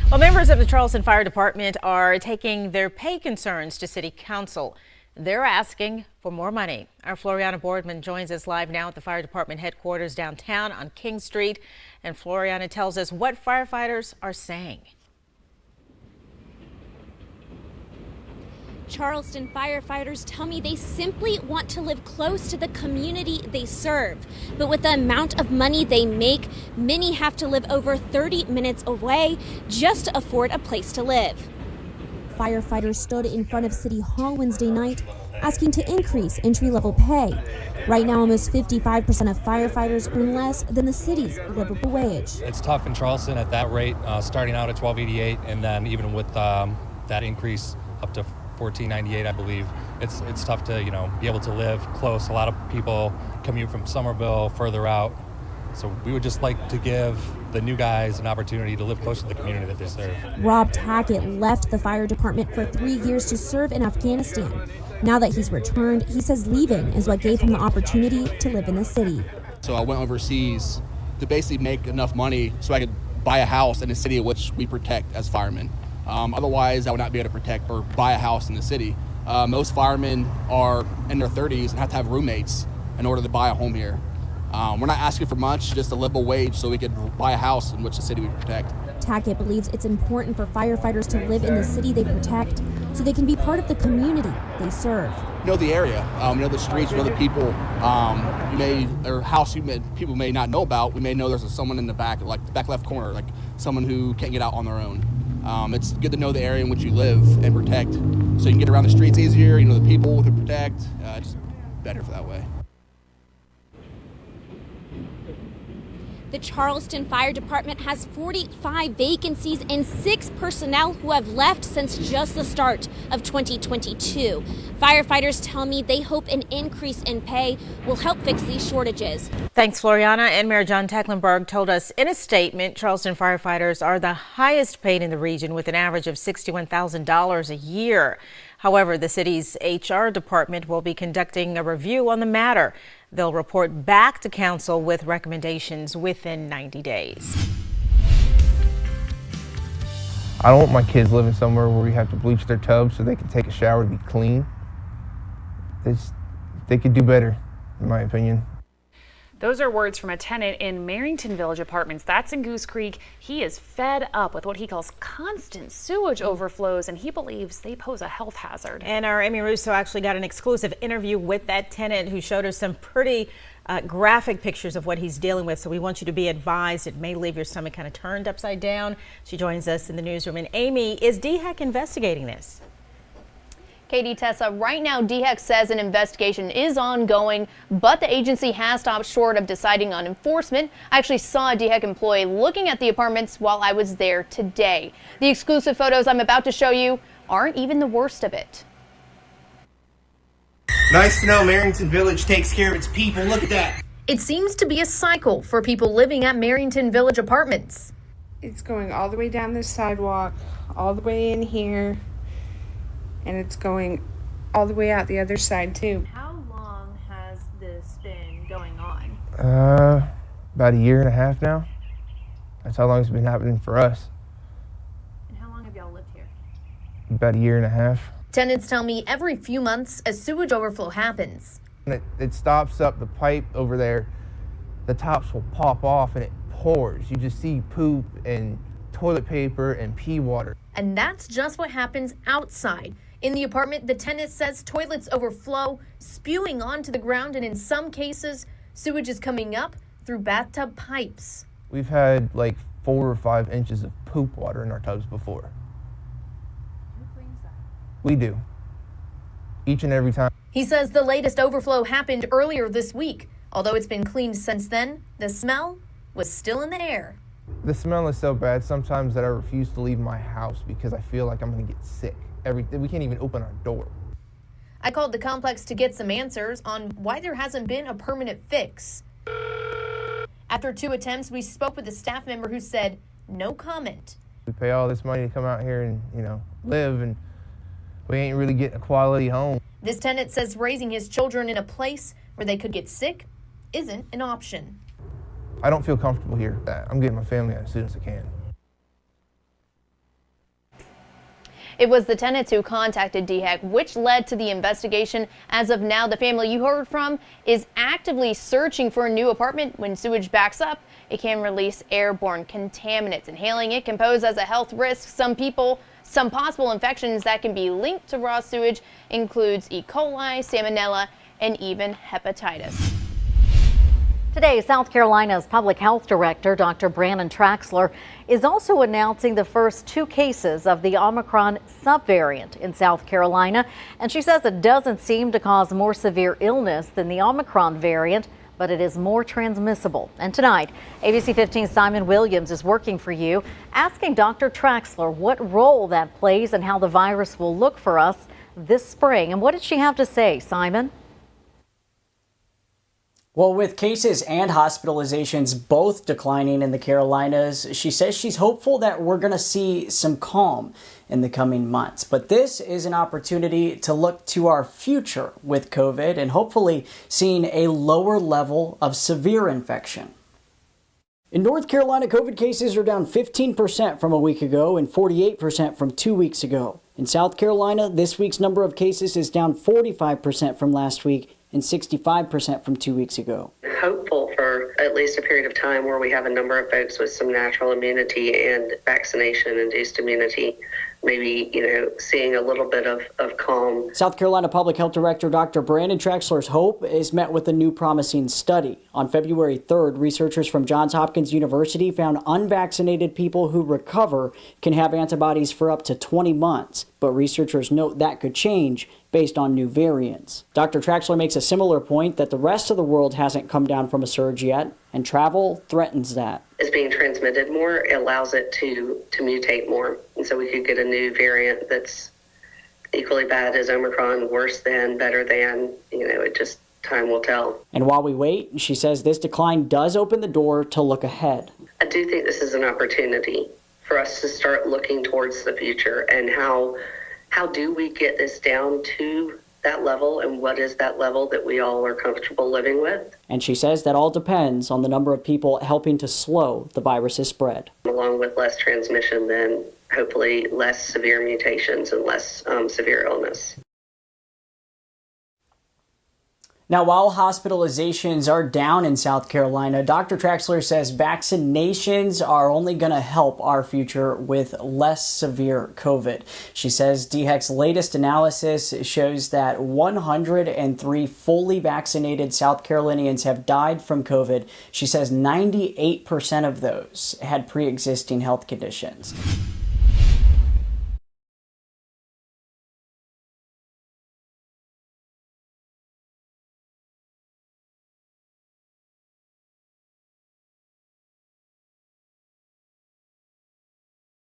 Well, members of the Charleston Fire Department are taking their pay concerns to City Council. They're asking for more money. Our Floriana Boardman joins us live now at the Fire Department headquarters downtown on King Street. And Floriana tells us what firefighters are saying. Charleston firefighters tell me they simply want to live close to the community they serve. But with the amount of money they make, many have to live over 30 minutes away just to afford a place to live. Firefighters stood in front of City Hall Wednesday night asking to increase entry-level pay. Right now, almost 55% of firefighters earn less than the city's livable wage. It's tough in Charleston at that rate, starting out at $12.88, and then even with that increase up to $14.98, I believe. It's tough to be able to live close. A lot of people commute from Somerville, further out. So we would just like to give the new guys an opportunity to live close to the community that they serve. Rob Tackett left the fire department for 3 years to serve in Afghanistan. Now that he's returned, he says leaving is what gave him the opportunity to live in the city. So I went overseas to basically make enough money so I could buy a house in a city which we protect as firemen. Otherwise, I would not be able to protect or buy a house in the city. Most firemen are in their 30s and have to have roommates in order to buy a home here. We're not asking for much, just a livable wage so we could buy a house in which the city we protect. Tackett believes it's important for firefighters to live in the city they protect so they can be part of the community they serve. You know the area, you know the streets, you know the people, people may not know about. We may know there's someone in the back, like the back left corner, like someone who can't get out on their own. It's good to know the area in which you live and protect so you can get around the streets easier, you know the people to protect, just better for that way. The Charleston Fire Department has 45 vacancies and 6 personnel who have left since just the start of 2022. Firefighters tell me they hope an increase in pay will help fix these shortages. Thanks, Floriana. And Mayor John Tecklenburg told us in a statement Charleston firefighters are the highest paid in the region with an average of $61,000 a year. However, the city's HR department will be conducting a review on the matter. They'll report back to council with recommendations within 90 days. I don't want my kids living somewhere where we have to bleach their tubs so they can take a shower to be clean. They could do better, in my opinion. Those are words from a tenant in Marrington Village Apartments. That's in Goose Creek. He is fed up with what he calls constant sewage overflows, and he believes they pose a health hazard. And our Amy Russo actually got an exclusive interview with that tenant who showed us some pretty graphic pictures of what he's dealing with. So we want you to be advised. It may leave your stomach kind of turned upside down. She joins us in the newsroom. And Amy, is DHEC investigating this? Katie, Tessa, right now DHEC says an investigation is ongoing, but the agency has stopped short of deciding on enforcement. I actually saw a DHEC employee looking at the apartments while I was there today. The exclusive photos I'm about to show you aren't even the worst of it. Nice to know Marrington Village takes care of its people. Look at that. It seems to be a cycle for people living at Marrington Village Apartments. It's going all the way down this sidewalk, all the way in here. And it's going all the way out the other side too. How long has this been going on? About a year and a half now. That's how long it's been happening for us. And how long have y'all lived here? About a year and a half. Tenants tell me every few months a sewage overflow happens. It stops up the pipe over there. The tops will pop off and it pours. You just see poop and toilet paper and pee water. And that's just what happens outside. In the apartment, the tenant says toilets overflow, spewing onto the ground, and in some cases, sewage is coming up through bathtub pipes. We've had like 4 or 5 inches of poop water in our tubs before. Who cleans that? We do. Each and every time. He says the latest overflow happened earlier this week. Although it's been cleaned since then, the smell was still in the air. The smell is so bad sometimes that I refuse to leave my house because I feel like I'm going to get sick. We can't even open our door. I called the complex to get some answers on why there hasn't been a permanent fix. After 2 attempts, we spoke with a staff member who said no comment. We pay all this money to come out here and, live, and we ain't really getting a quality home. This tenant says raising his children in a place where they could get sick isn't an option. I don't feel comfortable here. I'm getting my family out as soon as I can. It was the tenants who contacted DHEC, which led to the investigation. As of now, the family you heard from is actively searching for a new apartment. When sewage backs up, it can release airborne contaminants. Inhaling it can pose as a health risk. Some possible infections that can be linked to raw sewage includes E. coli, salmonella, and even hepatitis. Today, South Carolina's Public Health Director, Dr. Brandon Traxler, is also announcing the first 2 cases of the Omicron subvariant in South Carolina. And she says it doesn't seem to cause more severe illness than the Omicron variant, but it is more transmissible. And tonight, ABC 15's Simon Williams is working for you, asking Dr. Traxler what role that plays and how the virus will look for us this spring. And what did she have to say, Simon? Well, with cases and hospitalizations both declining in the Carolinas, she says she's hopeful that we're going to see some calm in the coming months. But this is an opportunity to look to our future with COVID and hopefully seeing a lower level of severe infection. In North Carolina, COVID cases are down 15% from a week ago and 48% from 2 weeks ago. In South Carolina, this week's number of cases is down 45% from last week and 65% from 2 weeks ago. Hopeful for at least a period of time where we have a number of folks with some natural immunity and vaccination-induced immunity, maybe, seeing a little bit of calm. South Carolina Public Health Director Dr. Brandon Traxler's hope is met with a new promising study. On February 3rd, researchers from Johns Hopkins University found unvaccinated people who recover can have antibodies for up to 20 months. But researchers note that could change based on new variants. Dr. Traxler makes a similar point that the rest of the world hasn't come down from a surge yet, and travel threatens that. Is being transmitted more, it allows it to mutate more. And so we could get a new variant that's equally bad as Omicron, worse than, better than, it just time will tell. And while we wait, she says this decline does open the door to look ahead. I do think this is an opportunity for us to start looking towards the future and how do we get this down to that level, and what is that level that we all are comfortable living with? And she says that all depends on the number of people helping to slow the virus's spread. Along with less transmission, then hopefully less severe mutations and less severe illness. Now, while hospitalizations are down in South Carolina, Dr. Traxler says vaccinations are only going to help our future with less severe COVID. She says DHEC's latest analysis shows that 103 fully vaccinated South Carolinians have died from COVID. She says 98% of those had pre-existing health conditions.